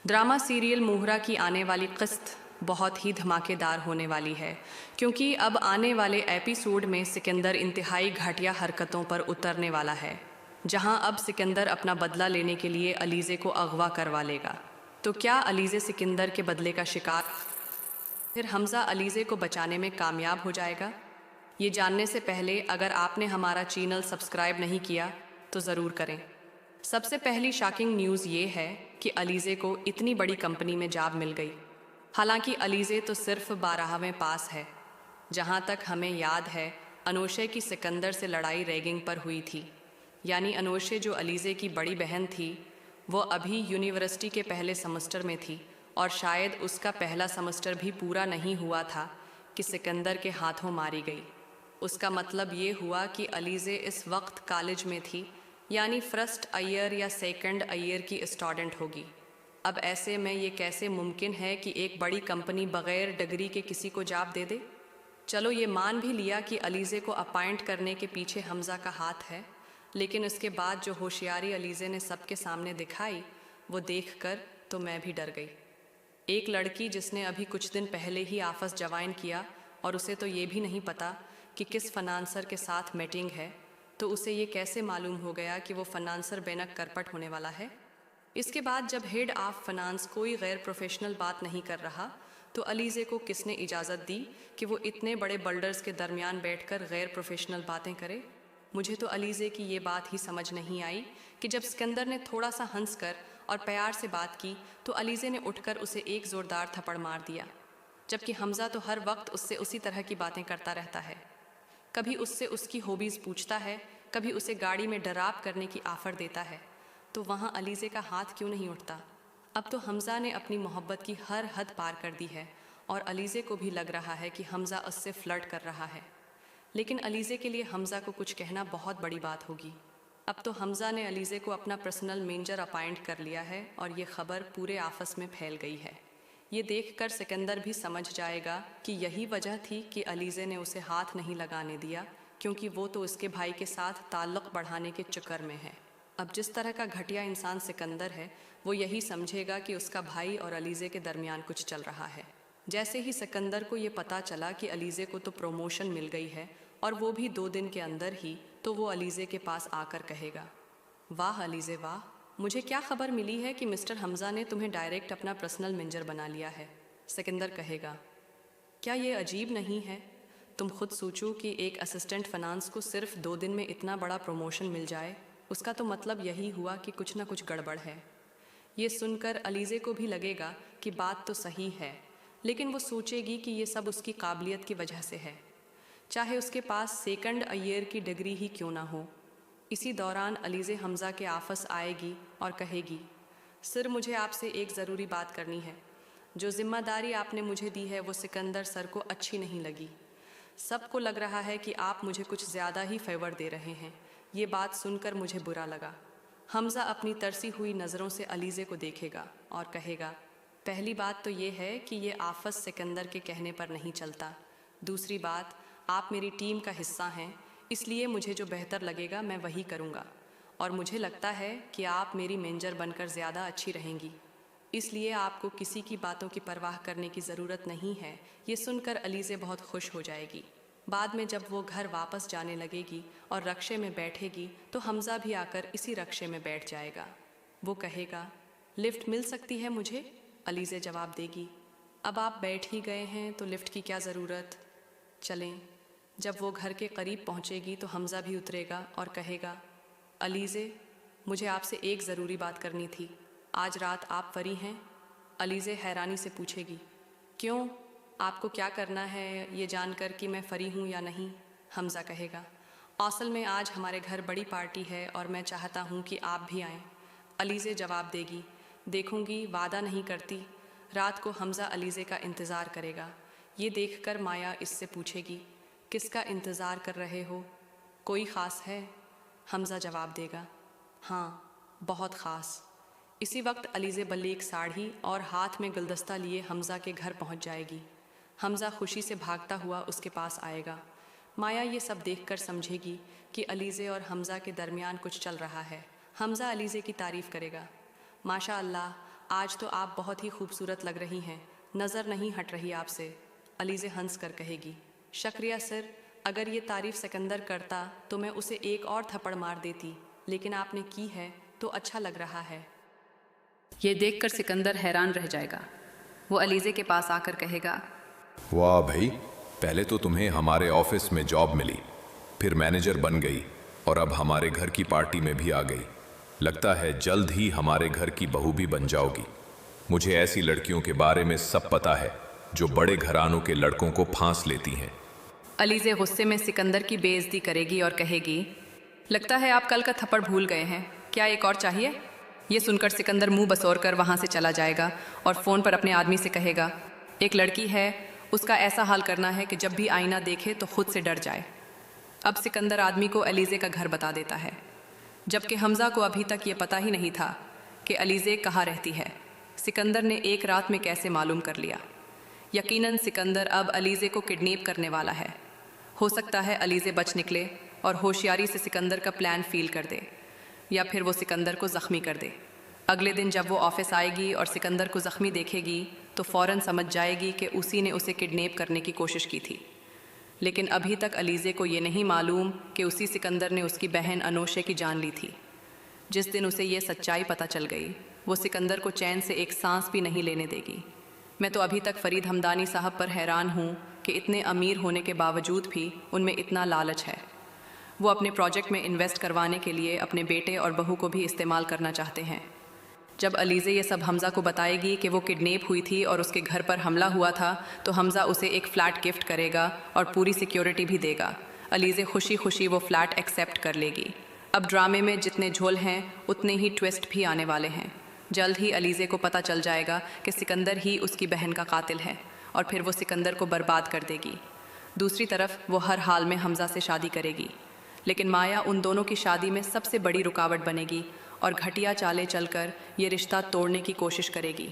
Drama serial मोहरा की आने वाली किस्त बहुत ही धमाकेदार होने वाली है, क्योंकि अब आने वाले एपिसोड में सिकंदर इंतहाई घटिया हरकतों पर उतरने वाला है। जहां अब सिकंदर अपना बदला लेने के लिए अलीज़े को अगवा करवा लेगा। तो क्या अलीज़े सिकंदर के बदले का शिकार, फिर हमज़ा अलीज़े को बचाने में कामयाब हो जाएगा? ये जानने से पहले अगर आपने हमारा चैनल सब्सक्राइब नहीं किया तो ज़रूर करें। सबसे पहली शॉकिंग न्यूज़ ये है कि अलीज़े को इतनी बड़ी कंपनी में जॉब मिल गई। हालांकि अलीज़े तो सिर्फ 12वें पास है। जहां तक हमें याद है, अनोशे की सिकंदर से लड़ाई रैगिंग पर हुई थी। यानी अनोशे जो अलीज़े की बड़ी बहन थी, वो अभी यूनिवर्सिटी के पहले सेमेस्टर में थी और शायद उसका पहला सेमेस्टर भी पूरा नहीं हुआ था कि सिकंदर के हाथों मारी गई। उसका मतलब ये हुआ कि अलीज़े इस वक्त कॉलेज में थी, यानी फर्स्ट ईयर या सेकंड ईयर की स्टूडेंट होगी। अब ऐसे में ये कैसे मुमकिन है कि एक बड़ी कंपनी बग़ैर डिग्री के किसी को जॉब दे दे? चलो ये मान भी लिया कि अलीज़े को अपॉइंट करने के पीछे हमज़ा का हाथ है, लेकिन उसके बाद जो होशियारी अलीज़े ने सबके सामने दिखाई, वो देखकर तो मैं भी डर गई। एक लड़की जिसने अभी कुछ दिन पहले ही ऑफिस ज्वाइन किया और उसे तो ये भी नहीं पता कि किस फाइनेंसर के साथ मीटिंग है, तो उसे ये कैसे मालूम हो गया कि वो फाइनेंसर बेनक करपट होने वाला है? इसके बाद जब हेड ऑफ फाइनेंस कोई गैर प्रोफेशनल बात नहीं कर रहा, तो अलीज़े को किसने इजाज़त दी कि वो इतने बड़े बल्डर्स के दरमियान बैठकर गैर प्रोफेशनल बातें करे? मुझे तो अलीज़े की ये बात ही समझ नहीं आई कि जब सिकंदर ने थोड़ा सा हंस कर और प्यार से बात की, तो अलीज़े ने उठकर उसे एक ज़ोरदार थप्पड़ मार दिया, जबकि हमज़ा तो हर वक्त उससे उसी तरह की बातें करता रहता है। कभी उससे उसकी हॉबीज़ पूछता है, कभी उसे गाड़ी में ड्राइव करने की ऑफ़र देता है, तो वहाँ अलीज़े का हाथ क्यों नहीं उठता? अब तो हमज़ा ने अपनी मोहब्बत की हर हद पार कर दी है और अलीज़े को भी लग रहा है कि हमज़ा उससे फ्लर्ट कर रहा है। लेकिन अलीज़े के लिए हमज़ा को कुछ कहना बहुत बड़ी बात होगी। अब तो हमज़ा ने अलीज़े को अपना पर्सनल मैनेजर अपॉइंट कर लिया है और ये खबर पूरे ऑफिस में फैल गई है। ये देखकर सिकंदर भी समझ जाएगा कि यही वजह थी कि अलीज़े ने उसे हाथ नहीं लगाने दिया, क्योंकि वो तो उसके भाई के साथ ताल्लुक़ बढ़ाने के चक्कर में है। अब जिस तरह का घटिया इंसान सिकंदर है, वो यही समझेगा कि उसका भाई और अलीज़े के दरमियान कुछ चल रहा है। जैसे ही सिकंदर को ये पता चला कि अलीज़े को तो प्रमोशन मिल गई है और वो भी 2 दिन के अंदर ही, तो वो अलीज़े के पास आकर कहेगा, वाह अलीज़े वाह, मुझे क्या खबर मिली है कि मिस्टर हमज़ा ने तुम्हें डायरेक्ट अपना पर्सनल मैनेजर बना लिया है। सिकंदर कहेगा, क्या ये अजीब नहीं है? तुम खुद सोचो कि एक असिस्टेंट फाइनेंस को सिर्फ 2 दिन में इतना बड़ा प्रमोशन मिल जाए, उसका तो मतलब यही हुआ कि कुछ ना कुछ गड़बड़ है। ये सुनकर अलीज़े को भी लगेगा कि बात तो सही है, लेकिन वो सोचेगी कि ये सब उसकी काबिलियत की वजह से है, चाहे उसके पास सेकंड ईयर की डिग्री ही क्यों ना हो। इसी दौरान अलीज़े हमज़ा के ऑफिस आएगी और कहेगी, सर मुझे आपसे एक ज़रूरी बात करनी है। जो ज़िम्मेदारी आपने मुझे दी है वो सिकंदर सर को अच्छी नहीं लगी। सबको लग रहा है कि आप मुझे कुछ ज़्यादा ही फेवर दे रहे हैं। ये बात सुनकर मुझे बुरा लगा। हमज़ा अपनी तरसी हुई नज़रों से अलीज़े को देखेगा और कहेगा, पहली बात तो ये है कि ये ऑफिस सिकंदर के कहने पर नहीं चलता। दूसरी बात, आप मेरी टीम का हिस्सा हैं, इसलिए मुझे जो बेहतर लगेगा मैं वही करूँगा, और मुझे लगता है कि आप मेरी मैनेजर बनकर ज़्यादा अच्छी रहेंगी, इसलिए आपको किसी की बातों की परवाह करने की ज़रूरत नहीं है। ये सुनकर अलीज़े बहुत खुश हो जाएगी। बाद में जब वो घर वापस जाने लगेगी और रक्शे में बैठेगी, तो हमज़ा भी आकर इसी रक्शे में बैठ जाएगा। वो कहेगा, लिफ्ट मिल सकती है मुझे? अलीज़े जवाब देगी, अब आप बैठ ही गए हैं तो लिफ्ट की क्या ज़रूरत, चलें। जब वो घर के करीब पहुंचेगी तो हमज़ा भी उतरेगा और कहेगा, अलीज़े, मुझे आपसे एक ज़रूरी बात करनी थी। आज रात आप फ्री हैं? अलीज़े हैरानी से पूछेगी, क्यों, आपको क्या करना है ये जानकर कि मैं फ्री हूँ या नहीं? हमज़ा कहेगा, असल में आज हमारे घर बड़ी पार्टी है और मैं चाहता हूँ कि आप भी आएँ। अलीज़े जवाब देगी, देखूँगी, वादा नहीं करती। रात को हमज़ा अलीज़े का इंतज़ार करेगा। ये देखकर माया इससे पूछेगी, किसका इंतज़ार कर रहे हो? कोई ख़ास है? हमज़ा जवाब देगा, हाँ, बहुत ख़ास। इसी वक्त अलीज़े बल्लेक साड़ी और हाथ में गुलदस्ता लिए हमज़ा के घर पहुंच जाएगी। हमज़ा खुशी से भागता हुआ उसके पास आएगा। माया ये सब देखकर समझेगी कि अलीज़े और हमज़ा के दरमियान कुछ चल रहा है। हमज़ा अलीज़े की तारीफ़ करेगा, माशा अल्लाह, आज तो आप बहुत ही खूबसूरत लग रही हैं, नज़र नहीं हट रही आपसे, अलीज़े हंस कर कहेगी। शुक्रिया सर, अगर ये तारीफ़ सिकंदर करता तो मैं उसे एक और थप्पड़ मार देती, लेकिन आपने की है तो अच्छा लग रहा है। ये देखकर सिकंदर हैरान रह जाएगा। वो अलीज़े के पास आकर कहेगा, वाह भाई, पहले तो तुम्हें हमारे ऑफिस में जॉब मिली, फिर मैनेजर बन गई और अब हमारे घर की पार्टी में भी आ गई। लगता है जल्द ही हमारे घर की बहू भी बन जाओगी। मुझे ऐसी लड़कियों के बारे में सब पता है जो बड़े घरानों के लड़कों को फांस लेती हैं। अलीज़े गुस्से में सिकंदर की बेइज्जती करेगी और कहेगी, लगता है आप कल का थप्पड़ भूल गए हैं, क्या एक और चाहिए? ये सुनकर सिकंदर मुंह बसोर कर वहाँ से चला जाएगा और फ़ोन पर अपने आदमी से कहेगा, एक लड़की है, उसका ऐसा हाल करना है कि जब भी आईना देखे तो खुद से डर जाए। अब सिकंदर आदमी को अलीज़े का घर बता देता है, जबकि हमज़ा को अभी तक ये पता ही नहीं था कि अलीज़े कहाँ रहती है। सिकंदर ने एक रात में कैसे मालूम कर लिया। यकीनन सिकंदर अब अलीज़े को किडनैप करने वाला है। हो सकता है अलीज़े बच निकले और होशियारी से सिकंदर का प्लान फ़ील कर दे, या फिर वो सिकंदर को ज़ख्मी कर दे। अगले दिन जब वो ऑफिस आएगी और सिकंदर को ज़ख्मी देखेगी तो फ़ौरन समझ जाएगी कि उसी ने उसे किडनैप करने की कोशिश की थी। लेकिन अभी तक अलीज़े को ये नहीं मालूम कि उसी सिकंदर ने उसकी बहन अनोशे की जान ली थी। जिस दिन उसे ये सच्चाई पता चल गई, वो सिकंदर को चैन से एक सांस भी नहीं लेने देगी। मैं तो अभी तक फरीद हमदानी साहब पर हैरान हूँ कि इतने अमीर होने के बावजूद भी उनमें इतना लालच है। वो अपने प्रोजेक्ट में इन्वेस्ट करवाने के लिए अपने बेटे और बहू को भी इस्तेमाल करना चाहते हैं। जब अलीज़े ये सब हमज़ा को बताएगी कि वो किडनैप हुई थी और उसके घर पर हमला हुआ था, तो हमज़ा उसे एक फ़्लैट गिफ्ट करेगा और पूरी सिक्योरिटी भी देगा। अलीज़े खुशी खुशी वो फ़्लैट एक्सेप्ट कर लेगी। अब ड्रामे में जितने झोल हैं उतने ही ट्विस्ट भी आने वाले हैं। जल्द ही अलीज़े को पता चल जाएगा कि सिकंदर ही उसकी बहन का कातिल है और फिर वो सिकंदर को बर्बाद कर देगी। दूसरी तरफ वो हर हाल में हमज़ा से शादी करेगी, लेकिन माया उन दोनों की शादी में सबसे बड़ी रुकावट बनेगी और घटिया चालें चलकर ये रिश्ता तोड़ने की कोशिश करेगी।